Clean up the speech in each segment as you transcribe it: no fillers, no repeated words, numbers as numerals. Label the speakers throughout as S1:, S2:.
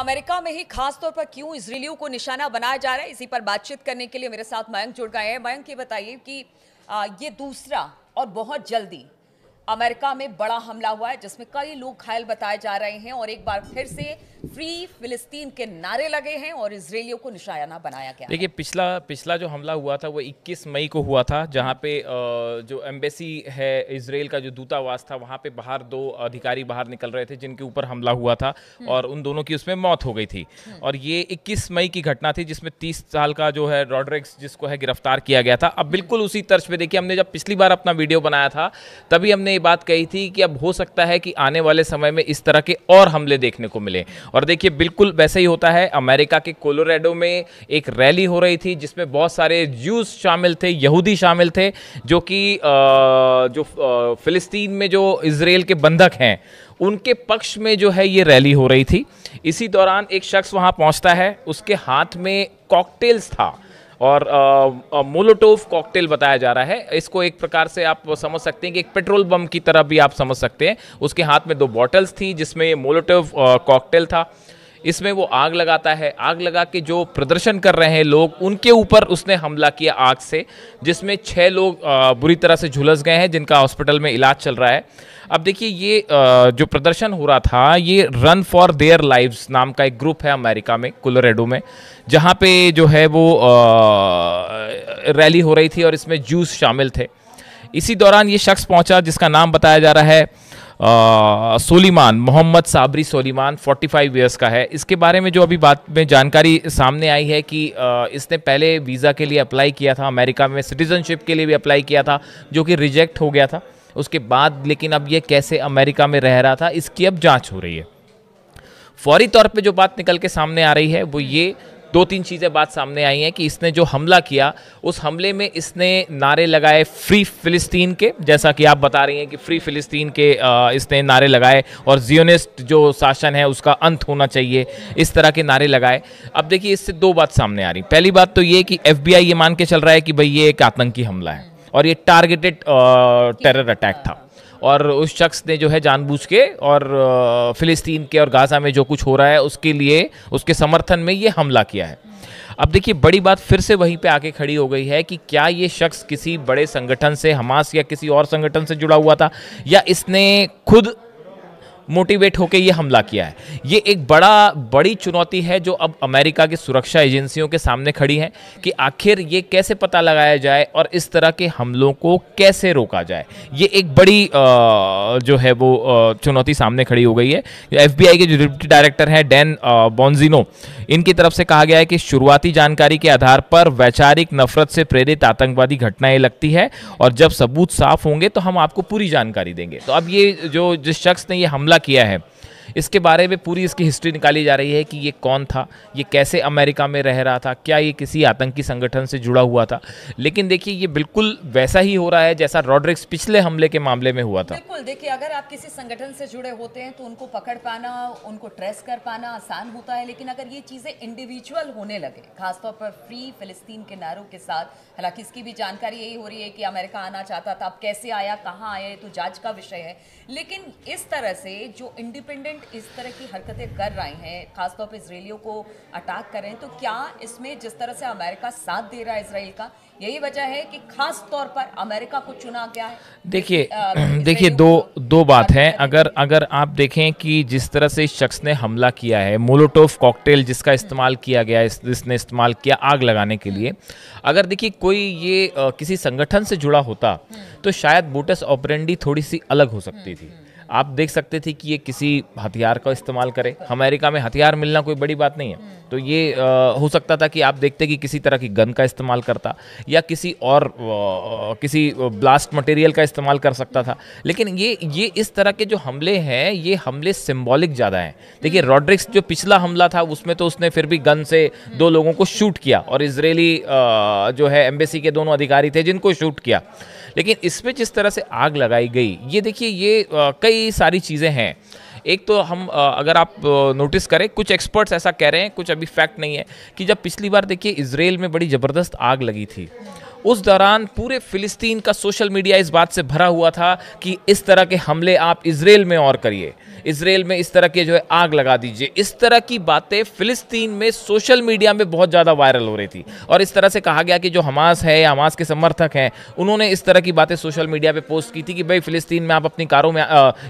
S1: America में ही खास तौर पर क्यों इजरायलियों को निशाना बनाया जा रहा है, इसी पर बातचीत करने के लिए मेरे साथ मयंक जुड़ गए हैं। मयंक, ये बताइए कि ये दूसरा और बहुत जल्दी अमेरिका में बड़ा हमला हुआ है जिसमें कई लोग घायल बताए जा रहे हैं और एक बार फिर से फ्री फिलिस्तीन के नारे लगे हैं और इजरायलियों को निशाना बनाया गया।
S2: देखिए, पिछला जो हमला हुआ था वो 21 मई को हुआ था, जहां पे जो एम्बेसी है इजराइल का, जो दूतावास था, वहां पे बाहर दो अधिकारी बाहर निकल रहे थे जिनके ऊपर हमला हुआ था और उन दोनों की उसमें मौत हो गई थी। और ये 21 मई की घटना थी जिसमें 30 साल का जो है रॉड्रिक्स, जिसको है गिरफ्तार किया गया था। अब बिल्कुल उसी तर्ज पे देखिए, हमने जब पिछली बार अपना वीडियो बनाया था तभी हमने ये बात कही थी कि अब हो सकता है कि आने वाले समय में इस तरह के और हमले देखने को मिले। और देखिए, बिल्कुल वैसे ही होता है। अमेरिका के कोलोराडो में एक रैली हो रही थी जिसमें बहुत सारे ज्यूज शामिल थे, यहूदी शामिल थे, जो कि जो फिलिस्तीन में जो इजराइल के बंधक हैं उनके पक्ष में जो है ये रैली हो रही थी। इसी दौरान एक शख्स वहां पहुंचता है, उसके हाथ में कॉकटेल्स था और मोलोटोव कॉकटेल बताया जा रहा है। इसको एक प्रकार से आप समझ सकते हैं कि एक पेट्रोल बम की तरह भी आप समझ सकते हैं। उसके हाथ में 2 बॉटल्स थी जिसमें ये मोलोटोव कॉकटेल था। इसमें वो आग लगाता है। आग लगा के जो प्रदर्शन कर रहे हैं लोग, उनके ऊपर उसने हमला किया आग से, जिसमें 6 लोग बुरी तरह से झुलस गए हैं जिनका हॉस्पिटल में इलाज चल रहा है। अब देखिए, ये जो प्रदर्शन हो रहा था, ये रन फॉर देयर लाइव्स नाम का एक ग्रुप है अमेरिका में, कोलोराडो में, जहाँ पे जो है वो रैली हो रही थी और इसमें जूस शामिल थे। इसी दौरान ये शख्स पहुंचा जिसका नाम बताया जा रहा है सोलीमान, मोहम्मद साबरी सोलीमान, 45 ईयर्स का है। इसके बारे में जो अभी बात में जानकारी सामने आई है कि इसने पहले वीज़ा के लिए अप्लाई किया था अमेरिका में, सिटीजनशिप के लिए भी अप्लाई किया था, जो कि रिजेक्ट हो गया था उसके बाद। लेकिन अब ये कैसे अमेरिका में रह रहा था, इसकी अब जांच हो रही है। फौरी तौर पे जो बात निकल के सामने आ रही है वो ये 2-3 चीज़ें बात सामने आई हैं कि इसने जो हमला किया, उस हमले में इसने नारे लगाए फ्री फिलिस्तीन के, जैसा कि आप बता रही हैं कि फ्री फिलिस्तीन के इसने नारे लगाए और जियोनिस्ट जो शासन है उसका अंत होना चाहिए, इस तरह के नारे लगाए। अब देखिए, इससे 2 बात सामने आ रही। पहली बात तो ये कि FBI ये मान के चल रहा है कि भाई ये एक आतंकी हमला है और ये टारगेटेड टेरर अटैक था और उस शख्स ने जो है जानबूझ के और फिलिस्तीन के और गाज़ा में जो कुछ हो रहा है उसके लिए, उसके समर्थन में ये हमला किया है। अब देखिए, बड़ी बात फिर से वहीं पे आके खड़ी हो गई है कि क्या ये शख्स किसी बड़े संगठन से, हमास या किसी और संगठन से जुड़ा हुआ था, या इसने खुद मोटिवेट होकर ये हमला किया है। ये एक बड़ी चुनौती है जो अब अमेरिका की सुरक्षा एजेंसियों के सामने खड़ी है कि आखिर ये कैसे पता लगाया जाए और इस तरह के हमलों को कैसे रोका जाए। ये एक बड़ी जो है वो चुनौती सामने खड़ी हो गई है। FBI के जो डिप्टी डायरेक्टर हैं डैन बोंजिनो, इनकी तरफ से कहा गया है कि शुरुआती जानकारी के आधार पर वैचारिक नफरत से प्रेरित आतंकवादी घटनाएं लगती है और जब सबूत साफ होंगे तो हम आपको पूरी जानकारी देंगे। तो अब ये जो जिस शख्स ने ये हमला किया है, इसके बारे में पूरी इसकी हिस्ट्री निकाली जा रही है कि ये कौन था, ये कैसे अमेरिका में रह रहा था, क्या ये किसी आतंकी संगठन से जुड़ा हुआ था। लेकिन देखिए, ये बिल्कुल वैसा ही हो रहा है जैसा रॉड्रिक्स पिछले हमले के मामले में हुआ था।
S1: बिल्कुल, देखिए, अगर आप किसी संगठन से जुड़े होते हैं तो उनको पकड़ पाना, उनको ट्रेस कर पाना आसान होता है, लेकिन अगर ये चीज़ें इंडिविजुअल होने लगे, खासतौर पर फ्री फिलिस्तीन के नारों के साथ, हालांकि इसकी भी जानकारी यही हो रही है कि अमेरिका आना चाहता था, अब कैसे आया, कहाँ आया, तो जांच का विषय है। लेकिन इस तरह से जो इंडिपेंडेंट इस तरह की हरकतें कर रहे हैं, खासतौर पर इजरायलियों को अटैक कर रहे हैं, तो क्या इसमें जिस तरह से अमेरिका साथ दे रहा है इजराइल का, यही वजह है कि खास तौर पर अमेरिका को चुना गया है?
S2: देखिए, दो बात है। अगर आप देखें कि जिस तरह से इस शख्स ने हमला किया है, मोलोटोव कॉकटेल जिसका इस्तेमाल किया गया, इसने इस्तेमाल किया आग लगाने के लिए। अगर देखिए, कोई ये किसी संगठन से जुड़ा होता तो शायद मोडस ऑपरेंडी थोड़ी सी अलग हो सकती थी। आप देख सकते थे कि ये किसी हथियार का इस्तेमाल करे। अमेरिका में हथियार मिलना कोई बड़ी बात नहीं है, तो ये हो सकता था कि आप देखते कि किसी तरह की गन का इस्तेमाल करता या किसी ब्लास्ट मटेरियल का इस्तेमाल कर सकता था। लेकिन ये इस तरह के जो हमले हैं, ये हमले सिंबॉलिक ज़्यादा हैं। देखिए, रॉड्रिक्स जो पिछला हमला था उसमें तो उसने फिर भी गन से 2 लोगों को शूट किया और इजरायली जो है एम्बेसी के दोनों अधिकारी थे जिनको शूट किया। लेकिन इसमें जिस तरह से आग लगाई गई, ये देखिए, ये कई सारी चीज़ें हैं। एक तो हम अगर आप नोटिस करें, कुछ एक्सपर्ट्स ऐसा कह रहे हैं, कुछ अभी फैक्ट नहीं है, कि जब पिछली बार देखिए इजराइल में बड़ी ज़बरदस्त आग लगी थी, उस दौरान पूरे फिलिस्तीन का सोशल मीडिया इस बात से भरा हुआ था कि इस तरह के हमले आप इजराइल में और करिए, इसराइल में इस तरह के जो है आग लगा दीजिए, इस तरह की बातें फिलिस्तीन में सोशल मीडिया में बहुत ज़्यादा वायरल हो रही थी। और इस तरह से कहा गया कि जो हमास है या हमास के समर्थक हैं, उन्होंने इस तरह की बातें सोशल मीडिया पे पोस्ट की थी कि भाई फिलिस्तीन में आप अपनी कारों में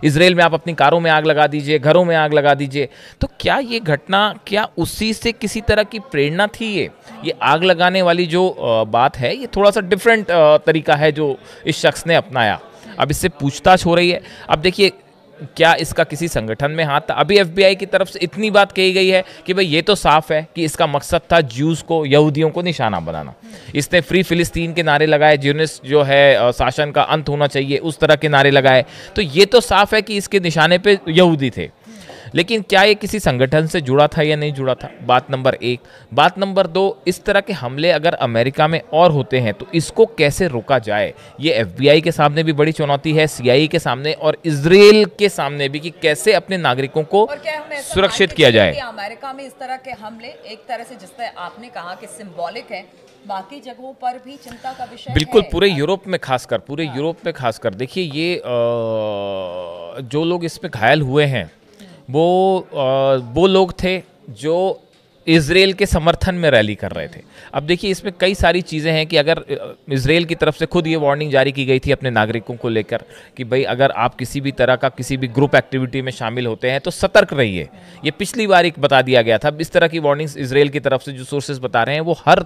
S2: इसराइल में आप अपनी कारों में आग लगा दीजिए, घरों में आग लगा दीजिए। तो क्या ये घटना, क्या उसी से किसी तरह की प्रेरणा थी? ये आग लगाने वाली जो बात है, ये थोड़ा सा डिफरेंट तरीका है जो इस शख्स ने अपनाया। अब इससे पूछताछ हो रही है। अब देखिए, क्या इसका किसी संगठन में हाथ था? अभी एफबीआई की तरफ से इतनी बात कही गई है कि भाई ये तो साफ है कि इसका मकसद था ज्यूज को, यहूदियों को निशाना बनाना। इसने फ्री फिलिस्तीन के नारे लगाए, ज्यूनिस्ट जो है शासन का अंत होना चाहिए, उस तरह के नारे लगाए। तो ये तो साफ है कि इसके निशाने पे यहूदी थे। लेकिन क्या ये किसी संगठन से जुड़ा था या नहीं जुड़ा था? बात नंबर एक। बात नंबर दो, इस तरह के हमले अगर अमेरिका में और होते हैं तो इसको कैसे रोका जाए? ये एफबीआई के सामने भी बड़ी चुनौती है, सीआईए के सामने और इजराइल के सामने भी, कि कैसे अपने नागरिकों को सुरक्षित किया जाए।
S1: अमेरिका में इस तरह के हमले एक तरह से, जिस तरह आपने कहा कि सिंबॉलिक है, बाकी जगहों पर भी चिंता का विषय
S2: बिल्कुल,
S1: है।
S2: पूरे यूरोप में खासकर देखिए, ये जो लोग इसमें घायल हुए हैं वो लोग थे जो इजराइल के समर्थन में रैली कर रहे थे। अब देखिए, इसमें कई सारी चीज़ें हैं कि अगर इजराइल की तरफ से खुद ये वार्निंग जारी की गई थी अपने नागरिकों को लेकर कि भाई अगर आप किसी भी तरह का किसी भी ग्रुप एक्टिविटी में शामिल होते हैं तो सतर्क रहिए। ये पिछली बार एक बता दिया गया था। इस तरह की वार्निंग्स इजराइल की तरफ से जो सोर्सेज बता रहे हैं वो हर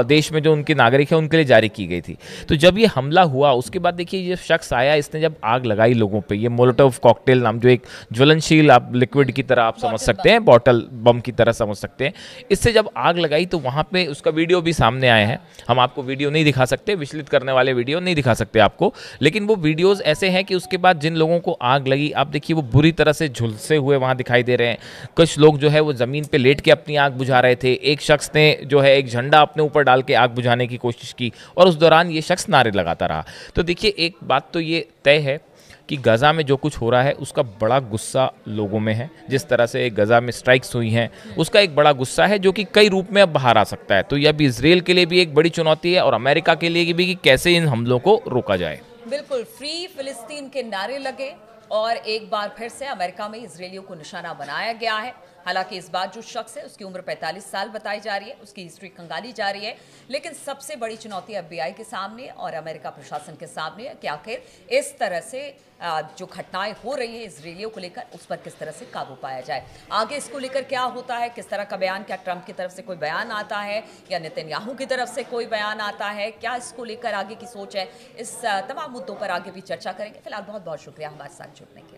S2: देश में जो उनके नागरिक हैं उनके लिए जारी की गई थी। तो जब ये हमला हुआ उसके बाद देखिए, ये शख्स आया, इसने जब आग लगाई लोगों पर, ये मोलोटोव कॉकटेल नाम, जो एक ज्वलनशील आप लिक्विड की तरह आप समझ सकते हैं, बॉटल बम की तरह समझ सकते हैं, इससे जब आग लगाई तो वहां पे उसका वीडियो भी सामने आए हैं। हम आपको वीडियो नहीं दिखा सकते, विचलित करने वाले वीडियो नहीं दिखा सकते आपको, लेकिन वो वीडियोस ऐसे हैं कि उसके बाद जिन लोगों को आग लगी, आप देखिए वो बुरी तरह से झुलसे हुए वहां दिखाई दे रहे हैं। कुछ लोग जो है वो जमीन पे लेट के अपनी आग बुझा रहे थे। एक शख्स ने जो है एक झंडा अपने ऊपर डाल के आग बुझाने की कोशिश की और उस दौरान ये शख्स नारे लगाता रहा। तो देखिए, एक बात तो ये तय है कि गज़ा में जो कुछ हो रहा है उसका बड़ा गुस्सा लोगों में है। जिस तरह से गज़ा में स्ट्राइक्स हुई हैं उसका एक बड़ा गुस्सा है जो कि कई रूप में अब बाहर आ सकता है। तो यह भी इजराइल के लिए भी एक बड़ी चुनौती है और अमेरिका के लिए भी कि कैसे इन हमलों को रोका जाए।
S1: बिल्कुल, फ्री फिलिस्तीन के नारे लगे और एक बार फिर से अमेरिका में इजरायलियों को निशाना बनाया गया है। हालांकि इस बार जो शख्स है उसकी उम्र 45 साल बताई जा रही है, उसकी हिस्ट्री खंगाली जा रही है, लेकिन सबसे बड़ी चुनौती एफबीआई के सामने और अमेरिका प्रशासन के सामने है कि आखिर इस तरह से जो घटनाएं हो रही हैं इजरायलियों को लेकर, उस पर किस तरह से काबू पाया जाए। आगे इसको लेकर क्या होता है, किस तरह का बयान, क्या ट्रंप की तरफ से कोई बयान आता है या नेतन्याहू की तरफ से कोई बयान आता है, क्या इसको लेकर आगे की सोच है, इस तमाम मुद्दों पर आगे भी चर्चा करेंगे। फिलहाल बहुत बहुत शुक्रिया हमारे साथ जुड़ने के लिए।